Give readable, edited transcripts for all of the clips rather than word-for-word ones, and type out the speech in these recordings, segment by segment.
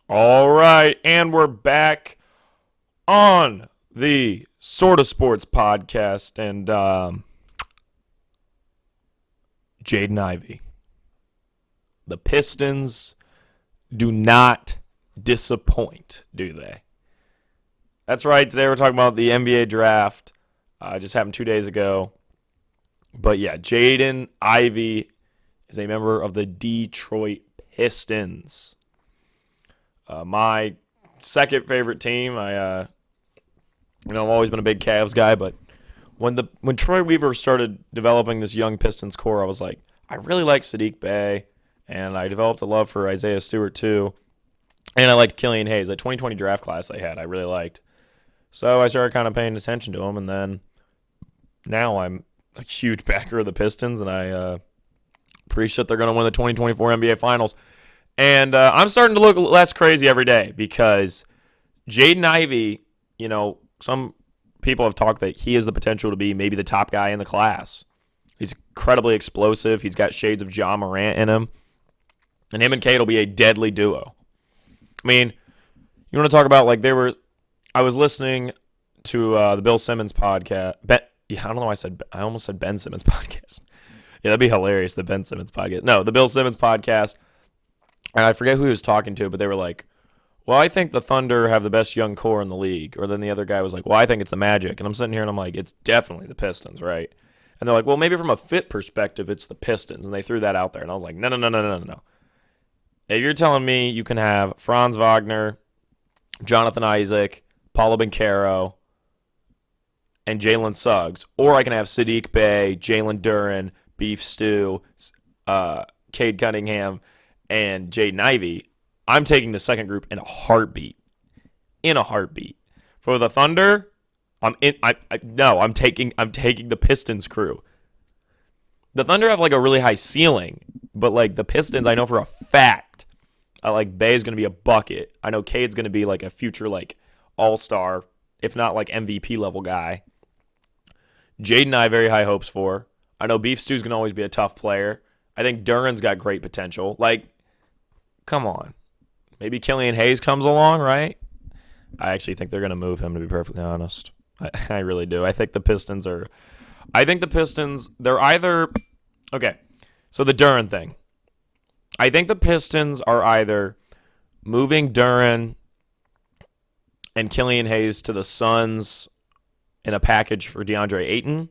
All right, and we're back on the Sorta Sports podcast, and Jaden Ivey. The Pistons do not disappoint, do they? That's right. Today we're talking about the NBA draft. Just happened 2 days ago. But yeah, Jaden Ivey is a member of the Detroit Pistons. My second favorite team. I've always been a big Cavs guy, but when Troy Weaver started developing this young Pistons core, I was like, I really like Sadiq Bey, and I developed a love for Isaiah Stewart too, and I liked Killian Hayes. That 2020 draft class they had, I really liked. So I started kind of paying attention to him, and then now I'm a huge backer of the Pistons, and I pretty sure they're going to win the 2024 NBA Finals. And I'm starting to look less crazy every day because Jaden Ivey, some people have talked that he has the potential to be maybe the top guy in the class. He's incredibly explosive. He's got shades of Ja Morant in him. And him and Cade will be a deadly duo. I mean, you want to talk about I was listening to the Bill Simmons podcast. I don't know why I almost said Ben Simmons podcast. Yeah, that'd be hilarious, the Ben Simmons podcast. No, the Bill Simmons podcast. And I forget who he was talking to, but they were like, well, I think the Thunder have the best young core in the league. Or then the other guy was like, well, I think it's the Magic. And I'm sitting here and I'm like, it's definitely the Pistons, right? And they're like, well, maybe from a fit perspective, it's the Pistons. And they threw that out there. And I was like, no. If you're telling me you can have Franz Wagner, Jonathan Isaac, Paulo Banchero, and Jalen Suggs, or I can have Sadiq Bey, Jalen Duren, Beef Stew, Cade Cunningham, and Jaden Ivey, I'm taking the second group in a heartbeat. For the Thunder, I'm taking the Pistons crew. The Thunder have a really high ceiling, but the Pistons, I know for a fact, Bay's going to be a bucket. I know Cade's going to be a future all-star, if not MVP level guy. Jaden I have very high hopes for. I know Beef Stew's going to always be a tough player. I think Duren's got great potential. Come on. Maybe Killian Hayes comes along, right? I actually think they're going to move him, to be perfectly honest. I really do. I think the Pistons, they're either... Okay, so the Duren thing. I think the Pistons are either moving Duren and Killian Hayes to the Suns in a package for DeAndre Ayton,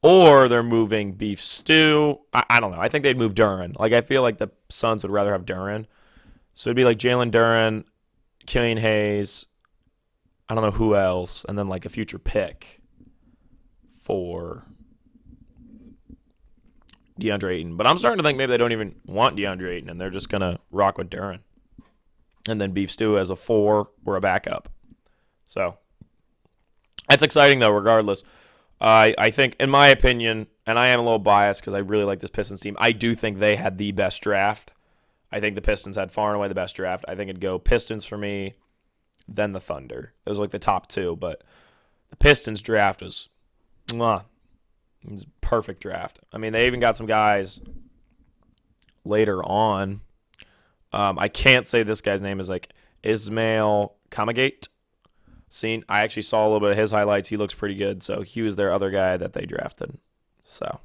or they're moving Beef Stew. I don't know. I think they'd move Duren. I feel like the Suns would rather have Duren. So it'd be Jalen Duren, Killian Hayes, I don't know who else, and then a future pick for DeAndre Ayton. But I'm starting to think maybe they don't even want DeAndre Ayton, and they're just going to rock with Duren. And then Beef Stew as a 4 or a backup. So that's exciting, though, regardless. I think, in my opinion, and I am a little biased because I really like this Pistons team, I do think they had the best draft. I think the Pistons had far and away the best draft. I think it'd go Pistons for me, then the Thunder. Those are the top two, but the Pistons draft was a perfect draft. I mean, they even got some guys later on. I can't say this guy's name is Ismail Kamagate. I actually saw a little bit of his highlights. He looks pretty good. So he was their other guy that they drafted. So,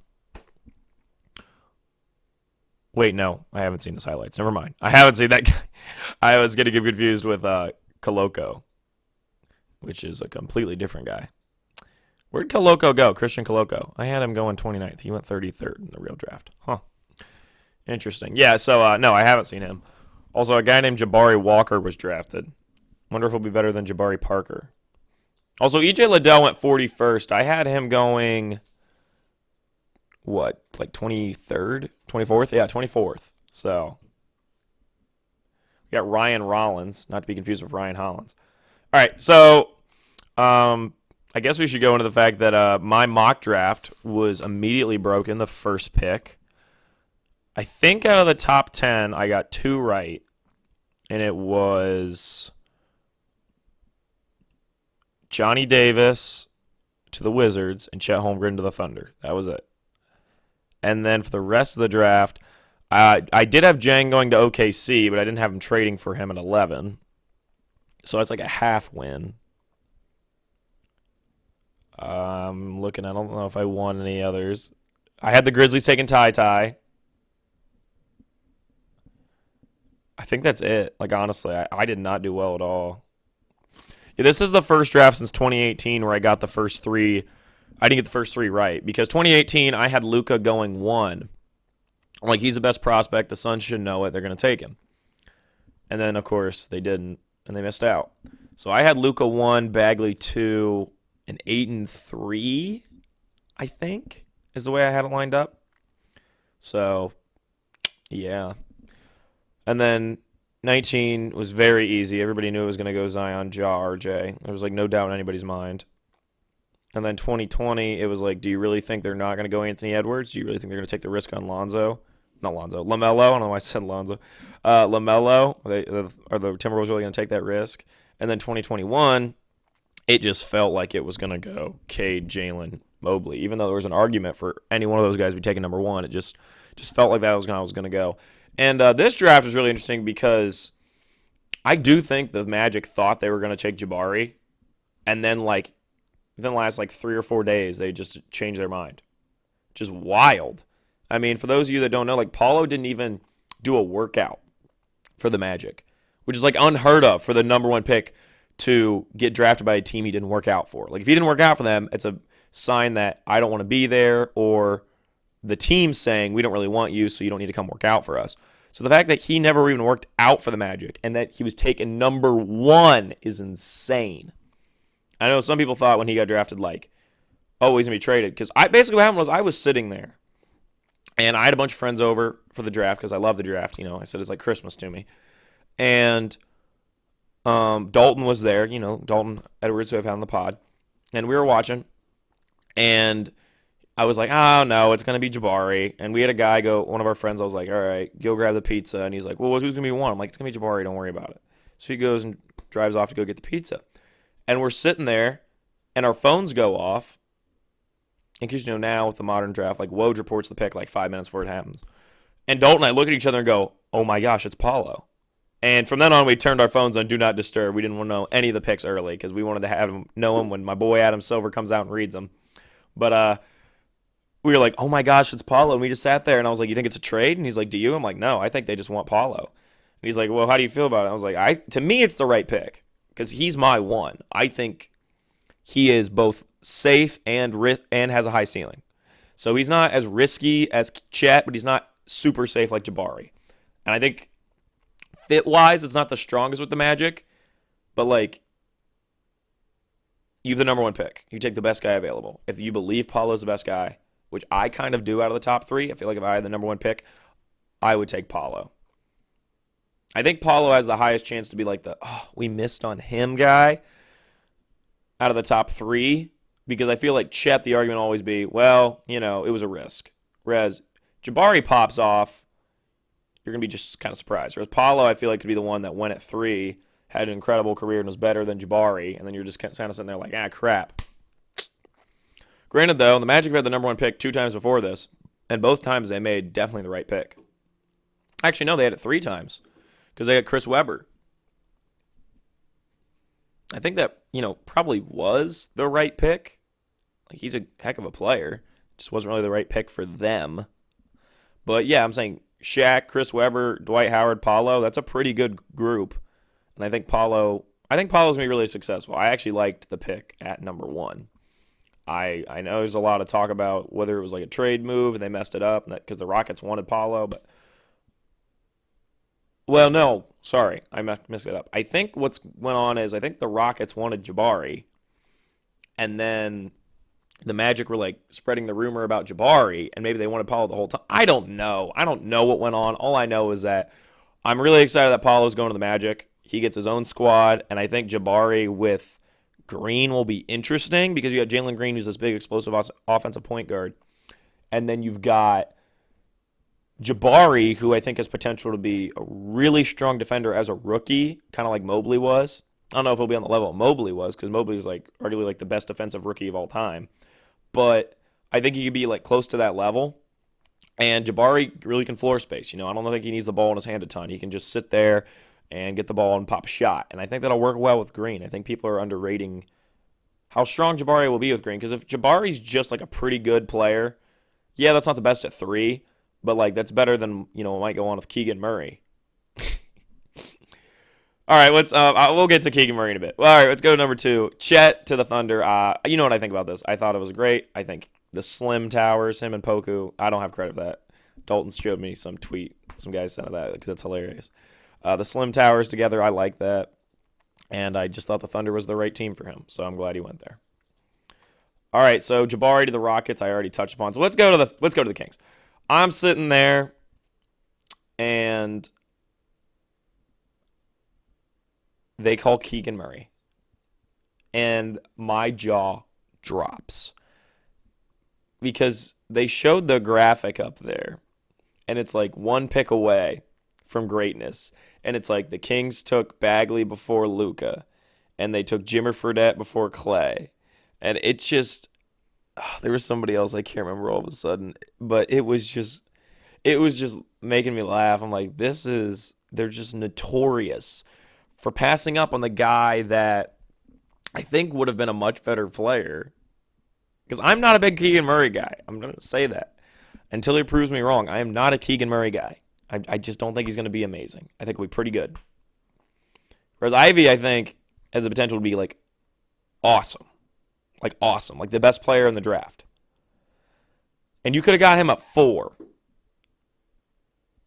wait, no, I haven't seen his highlights. Never mind. I haven't seen that guy. I was getting confused with Koloko, which is a completely different guy. Where'd Koloko go? Christian Koloko. I had him going 29th. He went 33rd in the real draft. Huh. Interesting. Yeah, so, no, I haven't seen him. Also, a guy named Jabari Walker was drafted. Wonder if he'll be better than Jabari Parker. Also, EJ Liddell went 41st. I had him going, 23rd? 24th? Yeah, 24th. So, we got Ryan Rollins, not to be confused with Ryan Hollins. All right, so I guess we should go into the fact that my mock draft was immediately broken, the first pick. I think out of the top 10, I got 2 right, and it was Johnny Davis to the Wizards and Chet Holmgren to the Thunder. That was it. And then for the rest of the draft, I did have Jang going to OKC, but I didn't have him trading for him at 11. So that's like a half win. I'm looking. I don't know if I won any others. I had the Grizzlies taking Ty. I think that's it. Like, honestly, I did not do well at all. Yeah, this is the first draft since 2018 where I got the first three. I didn't get the first three right because 2018 I had Luka going 1. I'm like, he's the best prospect. The Suns should know it. They're going to take him. And then, of course, they didn't, and they missed out. So I had Luka 1, Bagley 2, and Ayton 3, I think, is the way I had it lined up. So, yeah. And then 19 was very easy. Everybody knew it was going to go Zion, Ja, RJ. There was like no doubt in anybody's mind. And then 2020, it was like, do you really think they're not going to go Anthony Edwards? Do you really think they're going to take the risk on Lonzo? Not Lonzo. LaMelo. I don't know why I said Lonzo. LaMelo. Are the Timberwolves really going to take that risk? And then 2021, it just felt like it was going to go Cade, Jalen, Mobley. Even though there was an argument for any one of those guys to be taking number 1, it just felt like that was going to go. And this draft is really interesting because I do think the Magic thought they were going to take Jabari, and then within the last 3 or 4 days, they just changed their mind. Which is wild. I mean, for those of you that don't know, Paulo didn't even do a workout for the Magic, which is unheard of for the number 1 pick to get drafted by a team he didn't work out for. If he didn't work out for them, it's a sign that I don't want to be there, or the team saying we don't really want you, so you don't need to come work out for us. So the fact that he never even worked out for the Magic and that he was taken number 1 is insane. I know some people thought when he got drafted, oh, he's going to be traded. Because basically what happened was I was sitting there, and I had a bunch of friends over for the draft because I love the draft. I said it's like Christmas to me. And Dalton was there, Dalton Edwards, who I've had on the pod. And we were watching, and I was like, oh, no, it's going to be Jabari. And we had a guy one of our friends, I was like, all right, go grab the pizza. And he's like, well, who's going to be 1? I'm like, it's going to be Jabari, don't worry about it. So he goes and drives off to go get the pizza. And we're sitting there, and our phones go off. And because, now with the modern draft, Woj reports the pick 5 minutes before it happens. And Dalton and I look at each other and go, oh my gosh, it's Paulo. And from then on, we turned our phones on Do Not Disturb. We didn't want to know any of the picks early because we wanted to know him when my boy Adam Silver comes out and reads them. But we were like, oh my gosh, it's Paulo. And we just sat there, and I was like, you think it's a trade? And he's like, do you? I'm like, no, I think they just want Paulo. And he's like, well, how do you feel about it? I was like, to me, it's the right pick because he's my 1. I think he is both safe and has a high ceiling. So he's not as risky as Chet, but he's not super safe like Jabari. And I think fit-wise, it's not the strongest with the Magic, but you have the number 1 pick. You take the best guy available. If you believe Paulo's the best guy, which I kind of do out of the top 3, I feel like if I had the number 1 pick, I would take Paulo. I think Paulo has the highest chance to be we missed on him guy out of the top 3, because I feel like Chet, the argument will always be, well, it was a risk. Whereas Jabari pops off, you're going to be just kind of surprised. Whereas Paulo, I feel like, could be the one that went at 3, had an incredible career and was better than Jabari, and then you're just kind of sitting there crap. Granted, though, the Magic have had the number 1 pick 2 times before this, and both times they made definitely the right pick. Actually, no, they had it 3 times because they had Chris Webber. I think that, probably was the right pick. He's a heck of a player. Just wasn't really the right pick for them. But, yeah, I'm saying Shaq, Chris Webber, Dwight Howard, Paulo, that's a pretty good group. And I think Paulo's going to be really successful. I actually liked the pick at number 1. I know there's a lot of talk about whether it was a trade move and they messed it up because the Rockets wanted Paulo, but well, no, sorry, I messed it up. I think what's went on is I think the Rockets wanted Jabari, and then the Magic were spreading the rumor about Jabari, and maybe they wanted Paulo the whole time. I don't know. I don't know what went on. All I know is that I'm really excited that Paulo's going to the Magic. He gets his own squad, and I think Jabari with Green will be interesting because you got Jalen Green, who's this big, explosive offensive point guard. And then you've got Jabari, who I think has potential to be a really strong defender as a rookie, kind of like Mobley was. I don't know if he'll be on the level Mobley was because Mobley's arguably the best defensive rookie of all time. But I think he could be close to that level. And Jabari really can floor space. I don't think he needs the ball in his hand a ton. He can just sit there and get the ball and pop a shot. And I think that'll work well with Green. I think people are underrating how strong Jabari will be with Green. Because if Jabari's just like a pretty good player, yeah, that's not the best at three, but like that's better than what might go on with Keegan Murray. All right, we'll get to Keegan Murray in a bit. All right, let's go to number 2. Chet to the Thunder. You know what I think about this? I thought it was great. I think the Slim Towers, him and Poku. I don't have credit for that. Dalton showed me some tweet. Some guys sent that because that's hilarious. The Slim Towers together, I like that. And I just thought the Thunder was the right team for him, so I'm glad he went there. All right, so Jabari to the Rockets, I already touched upon. So let's go to the Kings. I'm sitting there, and they call Keegan Murray, and my jaw drops because they showed the graphic up there, and it's like one pick away from greatness. And it's like the Kings took Bagley before Luka, and they took Jimmer Fredette before Clay. And it just, there was somebody else I can't remember all of a sudden, but it was just making me laugh. I'm like, they're just notorious for passing up on the guy that I think would have been a much better player. Because I'm not a big Keegan Murray guy. I'm going to say that. Until he proves me wrong, I am not a Keegan Murray guy. I just don't think he's going to be amazing. I think he'll be pretty good. Whereas Ivy, I think, has the potential to be, like, awesome. Like, awesome. Like, the best player in the draft. And you could have got him at 4.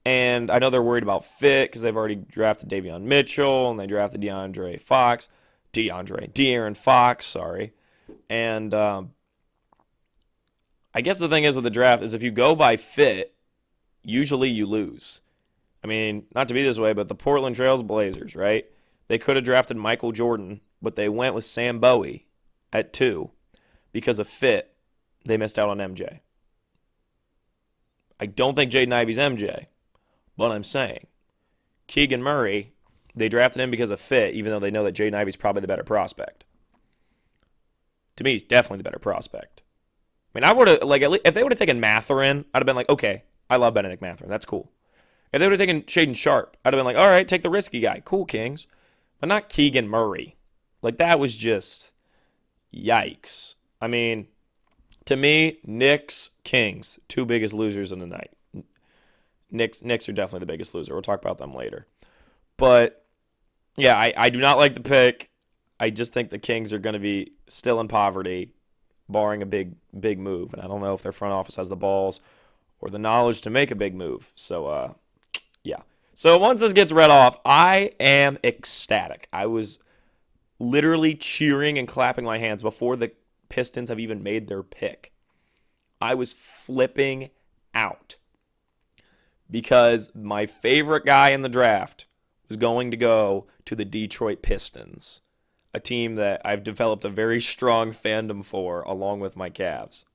And I know they're worried about fit because they've already drafted Davion Mitchell and they drafted De'Aaron Fox, sorry. And I guess the thing is with the draft is if you go by fit, usually you lose. I mean, not to be this way, but the Portland Trail Blazers, right? They could have drafted Michael Jordan, but they went with Sam Bowie at 2 because of fit. They missed out on MJ. I don't think Jaden Ivey's MJ. But I'm saying, Keegan Murray, they drafted him because of fit, even though they know that Jaden Ivey's probably the better prospect. To me, he's definitely the better prospect. I mean, I would have, like, if they would have taken Mathurin, I'd have been like, okay, I love Benedict Mathurin. That's cool. If they would have taken Shaden Sharp, I'd have been like, all right, take the risky guy. Cool, Kings. But not Keegan Murray. Like, that was just yikes. I mean, to me, Knicks, Kings, 2 biggest losers in the night. Knicks are definitely the biggest loser. We'll talk about them later. But, yeah, I do not like the pick. I just think the Kings are going to be still in poverty, barring a big move. And I don't know if their front office has the balls or the knowledge to make a big move. So, yeah. So once this gets read off, I am ecstatic. I was literally cheering and clapping my hands before the Pistons have even made their pick. I was flipping out. Because my favorite guy in the draft was going to go to the Detroit Pistons, a team that I've developed a very strong fandom for along with my Cavs.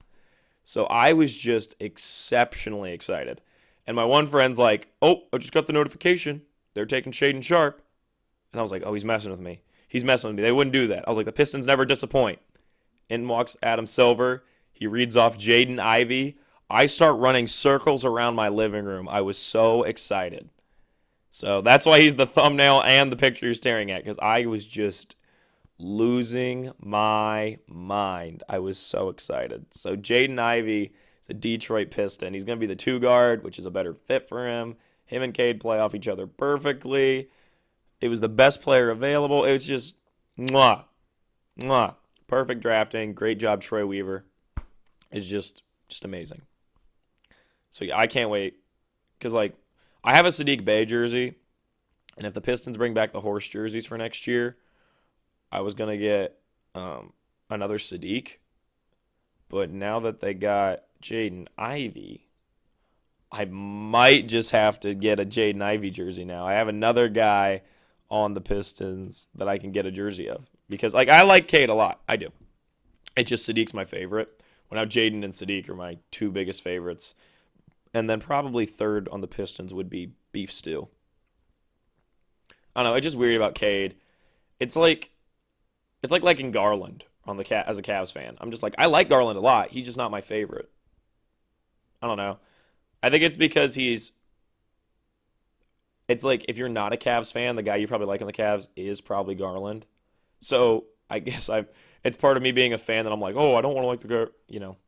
So I was just exceptionally excited. And my one friend's like, oh, I just got the notification. They're taking Shaden Sharp. And I was like, oh, he's messing with me. He's messing with me. They wouldn't do that. I was like, the Pistons never disappoint. In walks Adam Silver. He reads off Jaden Ivey. I start running circles around my living room. I was so excited. So that's why he's the thumbnail and the picture you're staring at, because I was just losing my mind. I was so excited. So Jaden Ivey is a Detroit Piston. He's going to be the 2 guard, which is a better fit for him. Him and Cade play off each other perfectly. It was the best player available. It was just, mwah, mwah. Perfect drafting. Great job, Troy Weaver. It's just amazing. So, yeah, I can't wait. Because, like, I have a Sadiq Bey jersey. And if the Pistons bring back the horse jerseys for next year, I was going to get another Sadiq. But now that they got Jaden Ivey, I might just have to get a Jaden Ivey jersey now. I have another guy on the Pistons that I can get a jersey of. Because, like, I like Cade a lot. I do. It's just Sadiq's my favorite. Well, now Jaden and Sadiq are my 2 biggest favorites. And then probably third on the Pistons would be Beef Stew. I don't know. It's just weird about Cade. It's like liking Garland on as a Cavs fan. I'm just like, I like Garland a lot. He's just not my favorite. I don't know. I think it's because it's like if you're not a Cavs fan, the guy you probably like on the Cavs is probably Garland. So I guess it's part of me being a fan that I'm like, oh, I don't want to like the guy.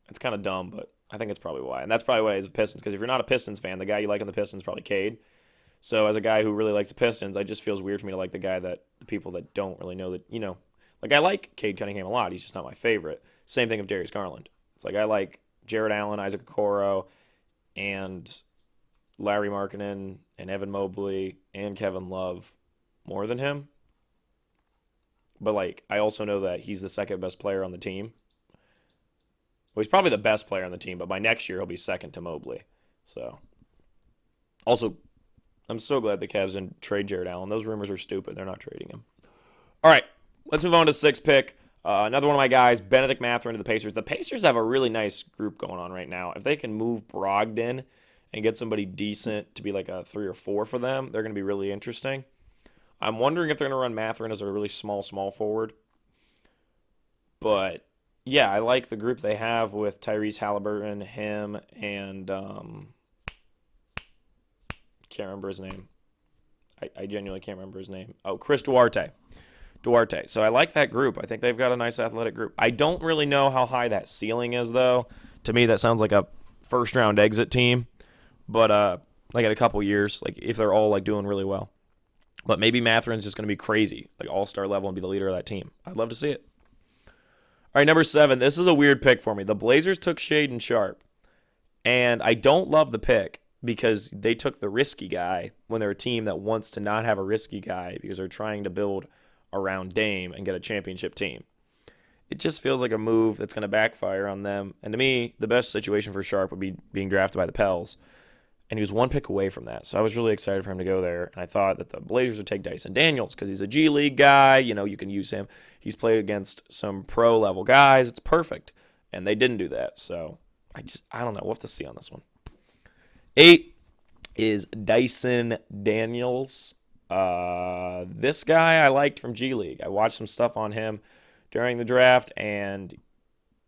It's kind of dumb, but I think it's probably why. And that's probably why he's a Pistons. Because if you're not a Pistons fan, the guy you like on the Pistons is probably Cade. So as a guy who really likes the Pistons, it just feels weird for me to like the people that don't really know that. Like I like Cade Cunningham a lot. He's just not my favorite. Same thing with Darius Garland. It's like I like Jared Allen, Isaac Okoro, and Larry Markkinen and Evan Mobley and Kevin Love more than him. But like I also know that he's the second best player on the team. Well, he's probably the best player on the team, but by next year he'll be second to Mobley. So also I'm so glad the Cavs didn't trade Jared Allen. Those rumors are stupid. They're not trading him. All right, let's move on to sixth pick. Another one of my guys, Benedict Mathurin to the Pacers. The Pacers have a really nice group going on right now. If they can move Brogdon and get somebody decent to be like a 3 or 4 for them, they're going to be really interesting. I'm wondering if they're going to run Mathurin as a really small forward. But, yeah, I like the group they have with Tyrese Halliburton, him, and can't remember his name. I genuinely can't remember his name. Oh, Chris Duarte. So I like that group. I think they've got a nice athletic group. I don't really know how high that ceiling is, though. To me, that sounds like a first-round exit team. But like in a couple years, like if they're all like doing really well. But maybe Mathurin's just going to be crazy, like all-star level, and be the leader of that team. I'd love to see it. All right, number 7. This is a weird pick for me. The Blazers took Shaedon Sharpe, and I don't love the pick because they took the risky guy when they're a team that wants to not have a risky guy because they're trying to build around Dame and get a championship team. It just feels like a move that's going to backfire on them. And to me, the best situation for Sharpe would be being drafted by the Pels. And he was one pick away from that. So I was really excited for him to go there. And I thought that the Blazers would take Dyson Daniels because he's a G League guy. You can use him. He's played against some pro-level guys. It's perfect. And they didn't do that. So I don't know. We'll have to see on this one. 8 is Dyson Daniels. This guy I liked from G League. I watched some stuff on him during the draft, and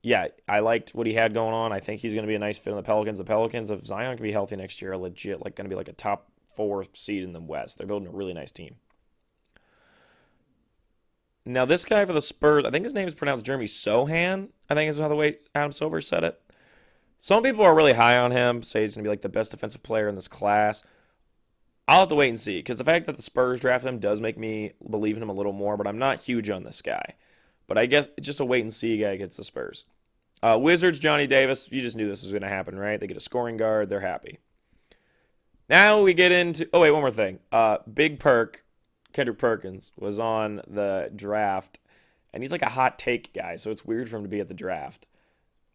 yeah, I liked what he had going on. I think he's going to be a nice fit on the Pelicans. The Pelicans, if Zion can be healthy next year, are legit going to be like a top 4 seed in the West. They're building a really nice team. Now, this guy for the Spurs, I think his name is pronounced Jeremy Sohan, I think is how the way Adam Silver said it. Some people are really high on him, say he's going to be like the best defensive player in this class. I'll have to wait and see, because the fact that the Spurs drafted him does make me believe in him a little more, but I'm not huge on this guy. But I guess it's just a wait and see guy against the Spurs. Wizards, Johnny Davis, you just knew this was going to happen, right? They get a scoring guard, they're happy. Now we get into, oh wait, one more thing. Big Perk, Kendrick Perkins, was on the draft, and he's like a hot take guy, so it's weird for him to be at the draft.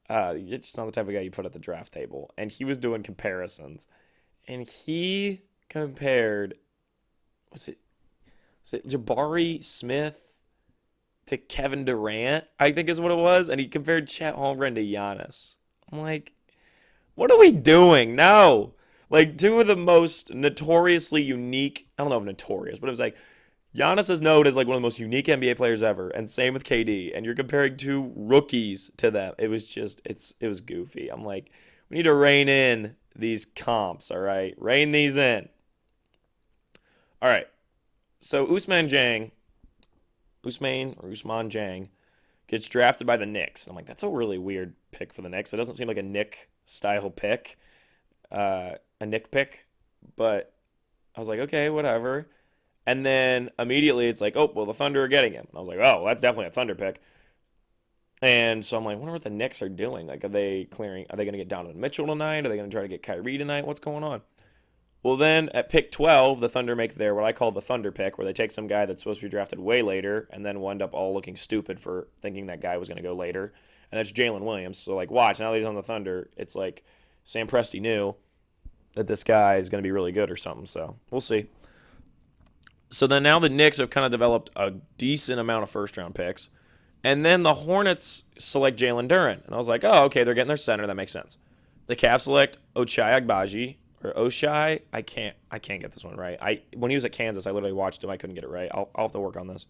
It's just not the type of guy you put at the draft table. And he was doing comparisons. And he compared, was it Jabari Smith to Kevin Durant, I think is what it was. And he compared Chet Holmgren to Giannis. I'm like, what are we doing? No. Like, two of the most notoriously unique, I don't know if notorious, but it was like, Giannis is known as like one of the most unique NBA players ever, and same with KD. And you're comparing 2 rookies to them. It was just, it was goofy. I'm like, we need to rein in these comps, all right? Rein these in. All right. So Ousmane Dieng gets drafted by the Knicks. I'm like, that's a really weird pick for the Knicks. It doesn't seem like a Knick-style pick, a Knick pick. But I was like, okay, whatever. And then immediately it's like, oh, well, the Thunder are getting him. And I was like, oh, that's definitely a Thunder pick. And so I'm like, I wonder what the Knicks are doing. Like, are they going to get Donovan Mitchell tonight? Are they going to try to get Kyrie tonight? What's going on? Well, then at pick 12, the Thunder make their, what I call the Thunder pick, where they take some guy that's supposed to be drafted way later and then wind up all looking stupid for thinking that guy was going to go later. And that's Jalen Williams. So, like, watch, now that he's on the Thunder, it's like Sam Presti knew that this guy is going to be really good or something. So, we'll see. So then now the Knicks have kind of developed a decent amount of first-round picks. And then the Hornets select Jalen Duren. And I was like, oh, okay, they're getting their center. That makes sense. The Cavs select Ochai Agbaji. Or Oshai. I can't get this one right. When he was at Kansas, I literally watched him. I couldn't get it right. I'll have to work on this.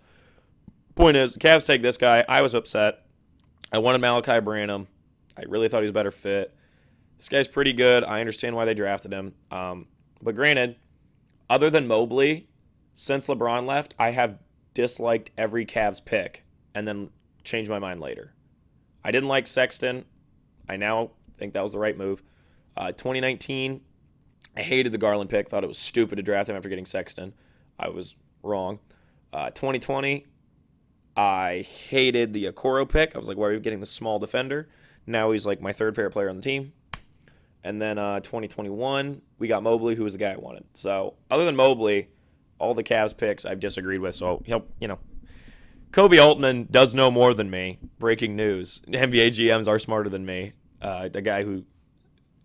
Point is, the Cavs take this guy. I was upset. I wanted Malachi Branham. I really thought he was a better fit. This guy's pretty good. I understand why they drafted him. But granted, other than Mobley, since LeBron left, I have disliked every Cavs pick and then changed my mind later. I didn't like Sexton. I now think that was the right move. 2019, I hated the Garland pick. Thought it was stupid to draft him after getting Sexton. I was wrong. 2020, I hated the Okoro pick. I was like, why are you getting the small defender? Now he's like my third favorite player on the team. And then 2021, we got Mobley, who was the guy I wanted. So other than Mobley, all the Cavs picks I've disagreed with. So Kobe Altman does know more than me. Breaking news: NBA GMs are smarter than me. A guy who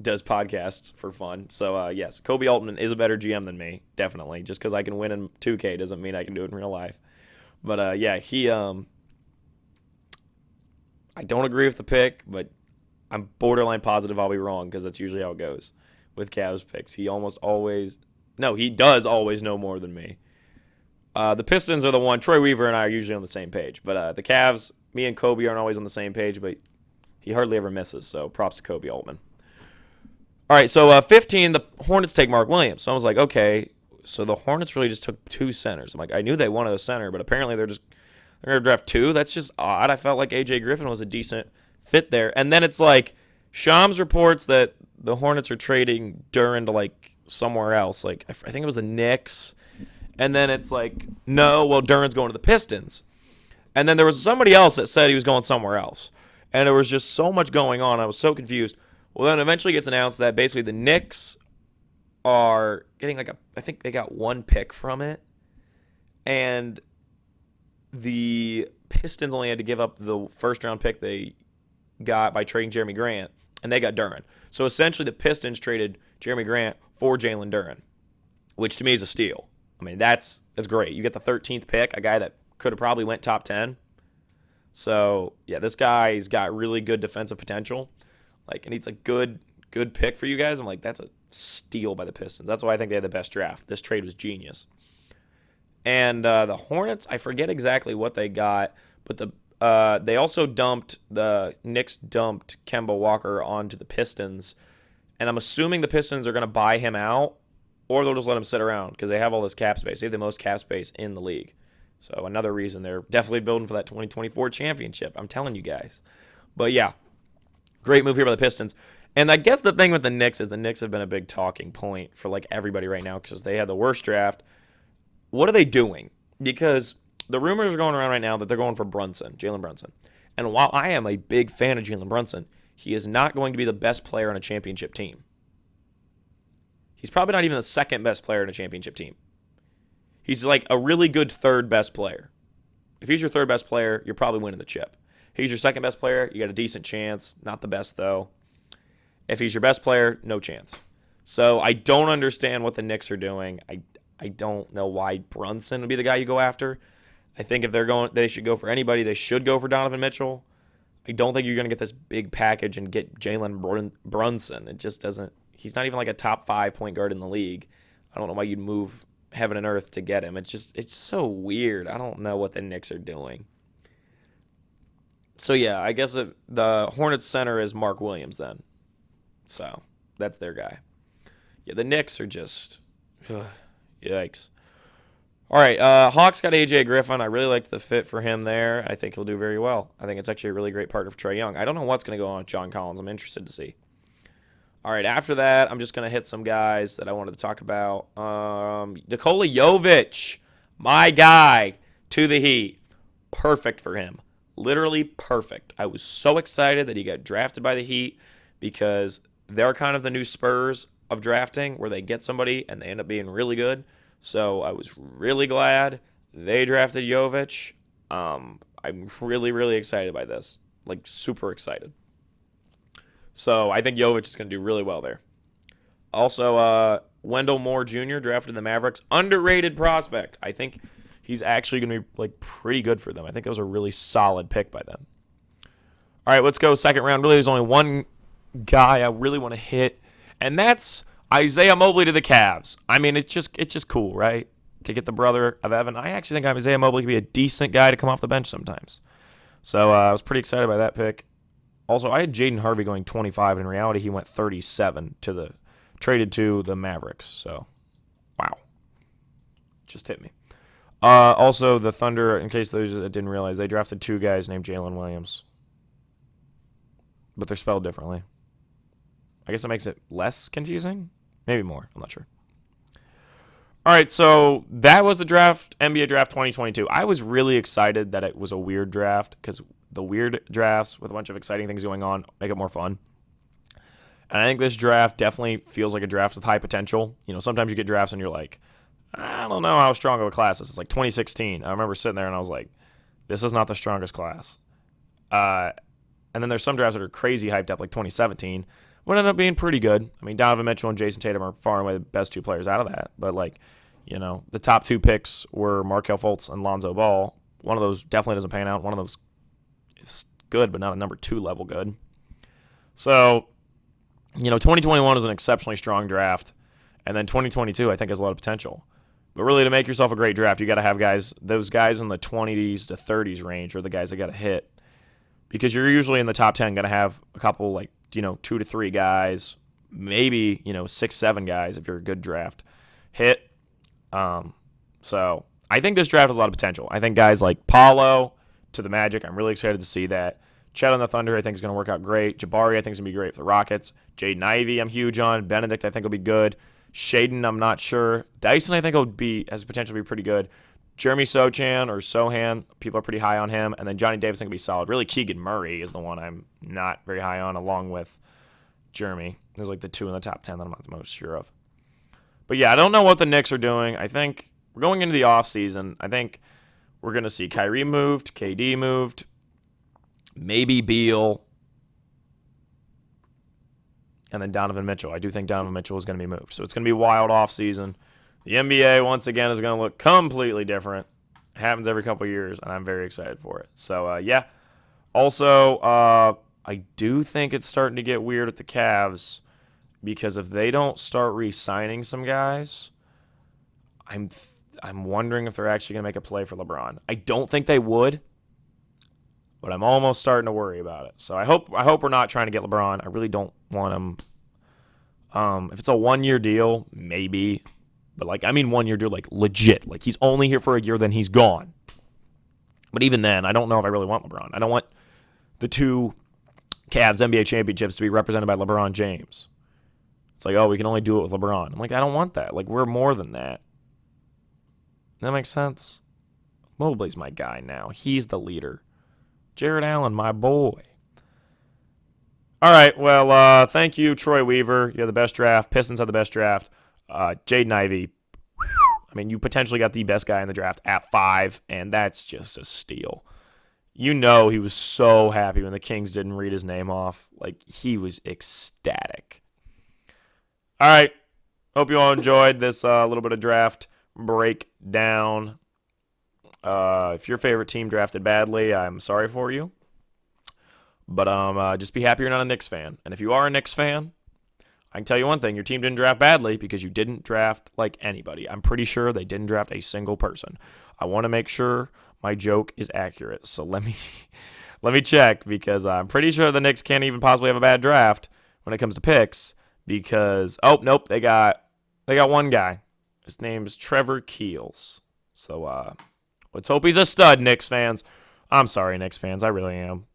does podcasts for fun. So yes, Kobe Altman is a better GM than me, definitely. Just because I can win in 2K doesn't mean I can do it in real life. But yeah, he. I don't agree with the pick, but I'm borderline positive I'll be wrong because that's usually how it goes with Cavs picks. He does always know more than me. The Pistons are the one. Troy Weaver and I are usually on the same page. But the Cavs, me and Kobe aren't always on the same page, but he hardly ever misses. So props to Kobe Altman. All right, so 15, the Hornets take Mark Williams. So I was like, okay, so the Hornets really just took 2 centers. I'm like, I knew they wanted a center, but apparently they're going to draft 2. That's just odd. I felt like A.J. Griffin was a decent fit there. And then it's like Shams reports that the Hornets are trading Duran to like somewhere else. Like I think it was the Knicks. And then it's like, no, well, Duran's going to the Pistons. And then there was somebody else that said he was going somewhere else. And there was just so much going on. I was so confused. Well, then eventually gets announced that basically the Knicks are getting I think they got 1 pick from it. And the Pistons only had to give up the first-round pick they got by trading Jeremy Grant, and they got Duran. So essentially the Pistons traded Jeremy Grant for Jalen Duran, which to me is a steal. I mean, that's great. You get the 13th pick, a guy that could have probably went top 10. So, yeah, this guy's got really good defensive potential. And he's a good pick for you guys. I'm like, that's a steal by the Pistons. That's why I think they had the best draft. This trade was genius. And the Hornets, I forget exactly what they got, but they also the Knicks dumped Kemba Walker onto the Pistons. And I'm assuming the Pistons are going to buy him out, or they'll just let him sit around because they have all this cap space. They have the most cap space in the league. So another reason they're definitely building for that 2024 championship. I'm telling you guys. But yeah, great move here by the Pistons. And I guess the thing with the Knicks is the Knicks have been a big talking point for everybody right now because they had the worst draft. What are they doing? Because the rumors are going around right now that they're going for Jalen Brunson. And while I am a big fan of Jalen Brunson, he is not going to be the best player on a championship team. He's probably not even the second best player in a championship team. He's like a really good third best player. If he's your third best player, you're probably winning the chip. If he's your second best player, you got a decent chance. Not the best, though. If he's your best player, no chance. So I don't understand what the Knicks are doing. I don't know why Brunson would be the guy you go after. I think if they should go for anybody. They should go for Donovan Mitchell. I don't think you're going to get this big package and get Jalen Brunson. It just doesn't. He's not even like a top 5 point guard in the league. I don't know why you'd move heaven and earth to get him. It's so weird. I don't know what the Knicks are doing. So yeah, I guess the Hornets center is Mark Williams then. So that's their guy. Yeah, the Knicks are just yikes. All right, Hawks got A.J. Griffin. I really liked the fit for him there. I think he'll do very well. I think it's actually a really great partner for Trae Young. I don't know what's going to go on with John Collins. I'm interested to see. All right, after that, I'm just going to hit some guys that I wanted to talk about. Nikola Jovic, my guy, to the Heat. Perfect for him. Literally perfect. I was so excited that he got drafted by the Heat because they're kind of the new Spurs of drafting where they get somebody and they end up being really good. So I was really glad they drafted Jovic. I'm really, really excited by this. Super excited. So I think Jovic is going to do really well there. Also, Wendell Moore Jr. drafted in the Mavericks. Underrated prospect. I think he's actually going to be pretty good for them. I think that was a really solid pick by them. All right, let's go second round. Really, there's only one guy I really want to hit, and that's Isaiah Mobley to the Cavs. I mean, it's just cool, right? To get the brother of Evan. I actually think Isaiah Mobley could be a decent guy to come off the bench sometimes. So I was pretty excited by that pick. Also, I had Jaden Harvey going 25. In reality, he went 37 traded to the Mavericks. So, wow. Just hit me. Also, the Thunder, in case those that didn't realize, they drafted 2 guys named Jalen Williams. But they're spelled differently. I guess that makes it less confusing? Maybe more. I'm not sure. All right, so that was the draft, NBA draft 2022. I was really excited that it was a weird draft because the weird drafts with a bunch of exciting things going on make it more fun. And I think this draft definitely feels like a draft with high potential. You know, sometimes you get drafts and you're like, I don't know how strong of a class this is. Like 2016, I remember sitting there and I was like, this is not the strongest class. And then there's some drafts that are crazy hyped up, like 2017. Would end up being pretty good. I mean, Donovan Mitchell and Jason Tatum are far and away the best 2 players out of that. But, like, you know, the top 2 picks were Markelle Fultz and Lonzo Ball. One of those definitely doesn't pan out. One of those is good, but not a number 2 level good. So, you know, 2021 is an exceptionally strong draft. And then 2022, I think, has a lot of potential. But really, to make yourself a great draft, you got to have those guys in the 20s to 30s range are the guys that got to hit. Because you're usually in the top 10 going to have a couple, like, you know, 2 to 3 guys, maybe, you know, 6, 7 guys if you're a good draft hit. So I think this draft has a lot of potential. I think guys like Paulo to the Magic, I'm really excited to see that. Chet on the Thunder, I think is going to work out great. Jabari, I think is going to be great for the Rockets. Jaden Ivey, I'm huge on. Benedict, I think will be good. Shaden, I'm not sure. Dyson, I think has potential to be pretty good. Jeremy Sochan or Sohan, people are pretty high on him. And then Johnny Davis, I think, will be solid. Really, Keegan Murray is the one I'm not very high on, along with Jeremy. There's like the 2 in the top 10 that I'm not the most sure of. But yeah, I don't know what the Knicks are doing. I think we're going into the offseason. I think we're going to see Kyrie moved, KD moved, maybe Beal, and then Donovan Mitchell. I do think Donovan Mitchell is going to be moved. So it's going to be a wild offseason. The NBA, once again, is going to look completely different. It happens every couple of years, and I'm very excited for it. So, yeah. Also, I do think it's starting to get weird at the Cavs because if they don't start re-signing some guys, I'm wondering if they're actually going to make a play for LeBron. I don't think they would, but I'm almost starting to worry about it. So I hope we're not trying to get LeBron. I really don't want him. If it's a 1-year deal, maybe. But, like, I mean 1-year deal, like, legit. Like, he's only here for a year, then he's gone. But even then, I don't know if I really want LeBron. I don't want the 2 Cavs NBA championships to be represented by LeBron James. It's like, oh, we can only do it with LeBron. I'm like, I don't want that. Like, we're more than that. That makes sense? Mobley's my guy now. He's the leader. Jared Allen, my boy. All right, well, thank you, Troy Weaver. You had the best draft. Pistons had the best draft. Jaden Ivey, I mean, you potentially got the best guy in the draft at 5, and that's just a steal. You know he was so happy when the Kings didn't read his name off. Like, he was ecstatic. All right, hope you all enjoyed this little bit of draft breakdown. If your favorite team drafted badly, I'm sorry for you. But just be happy you're not a Knicks fan. And if you are a Knicks fan, I can tell you one thing, your team didn't draft badly because you didn't draft like anybody. I'm pretty sure they didn't draft a single person. I want to make sure my joke is accurate. So let me check because I'm pretty sure the Knicks can't even possibly have a bad draft when it comes to picks because nope, they got one guy. His name's Trevor Keels. So let's hope he's a stud, Knicks fans. I'm sorry, Knicks fans, I really am.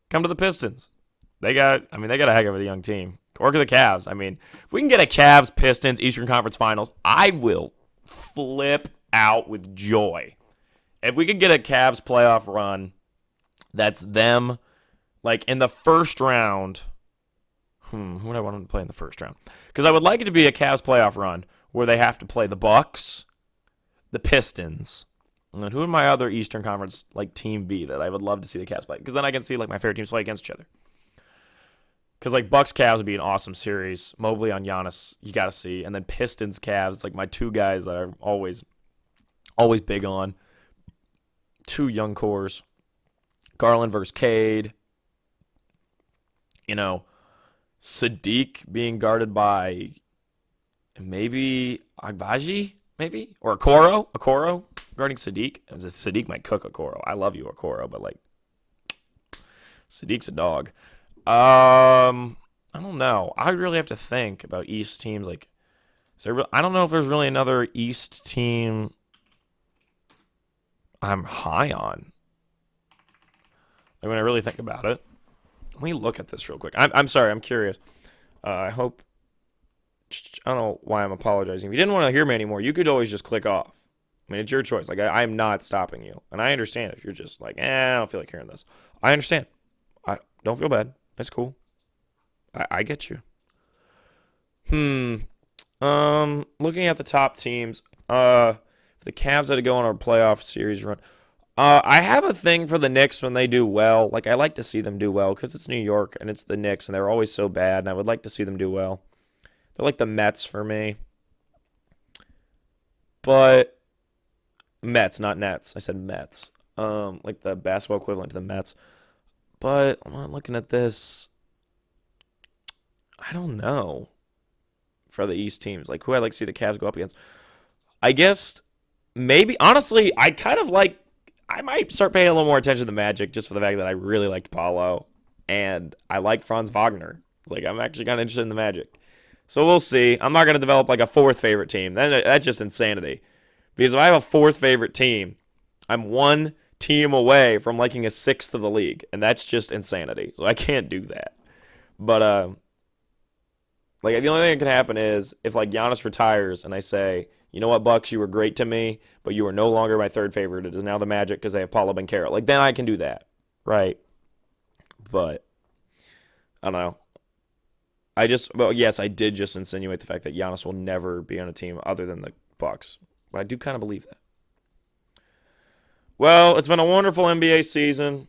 Come to the Pistons. They got a heck of a young team. Or the Cavs. I mean, if we can get a Cavs-Pistons Eastern Conference Finals, I will flip out with joy. If we could get a Cavs playoff run, that's them, like, in the first round. Who would I want to play in the first round? Because I would like it to be a Cavs playoff run where they have to play the Bucks, the Pistons, and then who would my other Eastern Conference, like, team be that I would love to see the Cavs play? Because then I can see, like, my favorite teams play against each other. Because, like, Bucks-Cavs would be an awesome series. Mobley on Giannis, you got to see. And then Pistons-Cavs, like, my 2 guys that I'm always big on. 2 young cores. Garland versus Cade. You know, Sadiq being guarded by maybe Agbaji, maybe? Or Okoro? Okoro guarding Sadiq. Sadiq might cook Okoro. I love you, Okoro, but, like, Sadiq's a dog. I don't know. I really have to think about East teams. Like, I don't know if there's really another East team I'm high on. Like, when I really think about it. Let me look at this real quick. I'm sorry. I'm curious. I hope. I don't know why I'm apologizing. If you didn't want to hear me anymore, you could always just click off. I mean, it's your choice. Like, I'm not stopping you. And I understand if you're just like, I don't feel like hearing this. I understand. I don't feel bad. That's cool. I get you. Looking at the top teams, if the Cavs had to go on a playoff series run, I have a thing for the Knicks when they do well. Like, I like to see them do well because it's New York and it's the Knicks and they're always so bad, and I would like to see them do well. They're like the Mets for me. But Mets, not Nets. I said Mets. Like the basketball equivalent to the Mets. But I'm looking at this. I don't know for the East teams. Like, who I'd like to see the Cavs go up against. I guess maybe, honestly, I might start paying a little more attention to the Magic just for the fact that I really liked Paulo and I like Franz Wagner. Like, I'm actually kind of interested in the Magic. So we'll see. I'm not going to develop like a fourth favorite team. That's just insanity. Because if I have a fourth favorite team, I'm one team away from liking a sixth of the league, and that's just insanity. So I can't do that. But like, the only thing that could happen is if like Giannis retires and I say, you know what, Bucks, you were great to me, but you are no longer my third favorite. It is now the Magic because they have Paulo Banchero. Like, then I can do that, right? But I don't know. Yes, I did just insinuate the fact that Giannis will never be on a team other than the Bucks. But I do kind of believe that. Well, it's been a wonderful NBA season.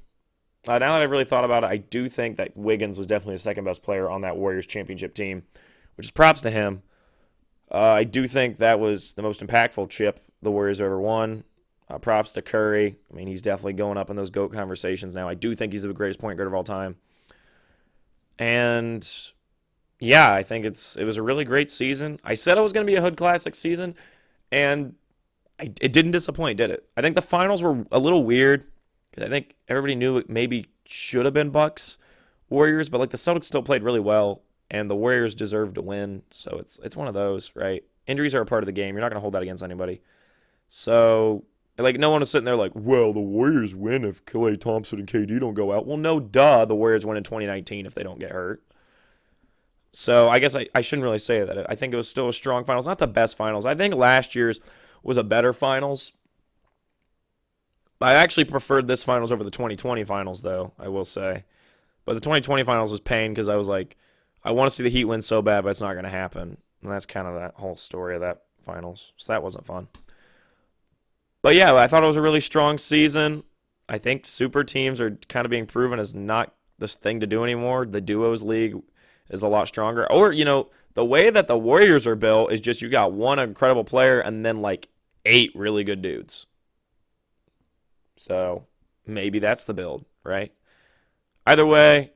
Now that I've really thought about it, I do think that Wiggins was definitely the second best player on that Warriors championship team, which is props to him. I do think that was the most impactful chip the Warriors ever won. Props to Curry. I mean, he's definitely going up in those GOAT conversations now. I do think he's the greatest point guard of all time. And yeah, I think it was a really great season. I said it was going to be a Hood Classic season, and it didn't disappoint, did it? I think the finals were a little weird because I think everybody knew it maybe should have been Bucks Warriors, but like the Celtics still played really well, and the Warriors deserved to win. So it's one of those, right? Injuries are a part of the game. You're not going to hold that against anybody. So like no one is sitting there like, well, the Warriors win if Klay Thompson and KD don't go out. Well, no, duh, the Warriors win in 2019 if they don't get hurt. So I guess I shouldn't really say that. I think it was still a strong finals. Not the best finals. I think last year's was a better finals. I actually preferred this finals over the 2020 finals, though, I will say. But the 2020 finals was pain because I was like, I want to see the Heat win so bad, but it's not going to happen. And that's kind of that whole story of that finals. So that wasn't fun. But yeah, I thought it was a really strong season. I think super teams are kind of being proven as not this thing to do anymore. The duos league is a lot stronger. Or, the way that the Warriors are built is just you got one incredible player and then like 8 really good dudes. So maybe that's the build, right? Either way,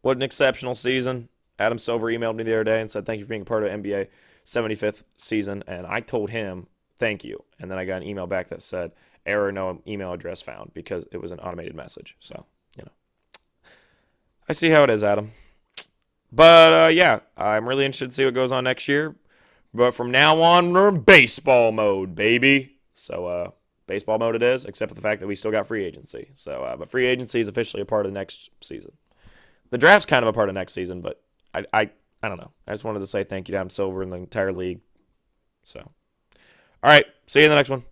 what an exceptional season. Adam Silver emailed me the other day and said, thank you for being a part of NBA 75th season. And I told him, thank you. And then I got an email back that said, error, no email address found, because it was an automated message. So, I see how it is, Adam. But, yeah, I'm really interested to see what goes on next year. But from now on, we're in baseball mode, baby. So, baseball mode it is, except for the fact that we still got free agency. So, but free agency is officially a part of the next season. The draft's kind of a part of next season, but I don't know. I just wanted to say thank you to Adam Silver and the entire league. So, all right, see you in the next one.